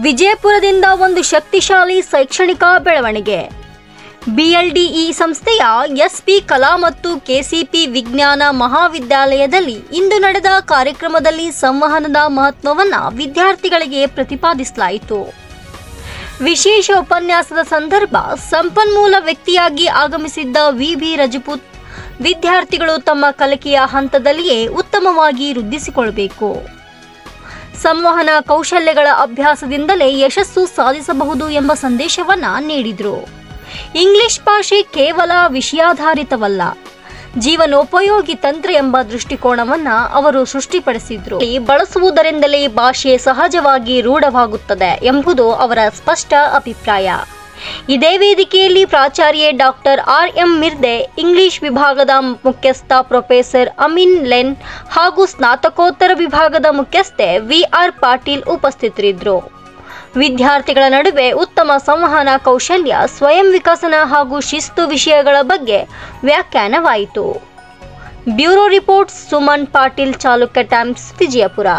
ವಿಜಯಪುರದಿಂದ ಒಂದು ಶಕ್ತಿಶಾಲಿ ಶೈಕ್ಷಣಿಕ ಬೆಳವಣಿಗೆ. BLDE ಸಂಸ್ಥೆಯ SP ಕಲಾ ಮತ್ತು KCP ವಿಜ್ಞಾನ ಮಹಾವಿದ್ಯಾಲಯದಲ್ಲಿ ಇಂದು ನಡೆದ ಕಾರ್ಯಕ್ರಮದಲ್ಲಿ ಸಂವಹನದ ಮಹತ್ವವನ್ನು ವಿದ್ಯಾರ್ಥಿಗಳಿಗೆ ಪ್ರತಿಪಾದಿಸಲಾಯಿತು. ವಿಶೇಷ ಉಪನ್ಯಾಸದ ಸಂದರ್ಭ ಸಂಪನ್ಮೂಲ ವ್ಯಕ್ತಿಯಾಗಿ ಆಗಮಿಸಿದ್ದ VB ರಜಪೂತ್ ವಿದ್ಯಾರ್ಥಿಗಳು ತಮ್ಮ ಕಲಿಕೆಯ ಹಂತದಲ್ಲಿಯೇ ಉತ್ತಮವಾಗಿ ವೃದ್ಧಿಸಿಕೊಳ್ಳಬೇಕು. ಸಂವಹನ ಕೌಶಲ್ಯಗಳ ಅಭ್ಯಾಸದಿಂದಲೇ ಯಶಸ್ಸು ಸಾಧಿಸಬಹುದು ಎಂಬ ಸಂದೇಶವನ್ನ ನೀಡಿದರು. ಇಂಗ್ಲಿಷ್ ಭಾಷೆ ಕೇವಲ ವಿಷಯಾಧಾರಿತವಲ್ಲ, ಜೀವನೋಪಯೋಗಿ ತಂತ್ರ ಎಂಬ ದೃಷ್ಟಿಕೋನವನ್ನ ಅವರು ಸೃಷ್ಟಿಪಡಿಸಿದ್ರು. ಬಳಸುವುದರಿಂದಲೇ ಭಾಷೆ ಸಹಜವಾಗಿ ರೂಢವಾಗುತ್ತದೆ ಎಂಬುದು ಅವರ ಸ್ಪಷ್ಟ ಅಭಿಪ್ರಾಯ. ಇದೇ ವೇದಿಕೆಯಲ್ಲಿ ಪ್ರಾಚಾರ್ಯ ಡಾಕ್ಟರ್ RM ಮಿರ್ದೆ, ಇಂಗ್ಲಿಷ್ ವಿಭಾಗದ ಮುಖ್ಯಸ್ಥ ಪ್ರೊಫೆಸರ್ ಅಮೀನ್ ಲೆನ್ ಹಾಗೂ ಸ್ನಾತಕೋತ್ತರ ವಿಭಾಗದ ಮುಖ್ಯಸ್ಥೆ VR ಪಾಟೀಲ್ ಉಪಸ್ಥಿತರಿದ್ದರು. ವಿದ್ಯಾರ್ಥಿಗಳ ನಡುವೆ ಉತ್ತಮ ಸಂವಹನ ಕೌಶಲ್ಯ, ಸ್ವಯಂ ವಿಕಸನ ಹಾಗೂ ಶಿಸ್ತು ವಿಷಯಗಳ ಬಗ್ಗೆ ವ್ಯಾಖ್ಯಾನವಾಯಿತು. Bureau report, Suman Patil, Chalukya Times, Vijayapura.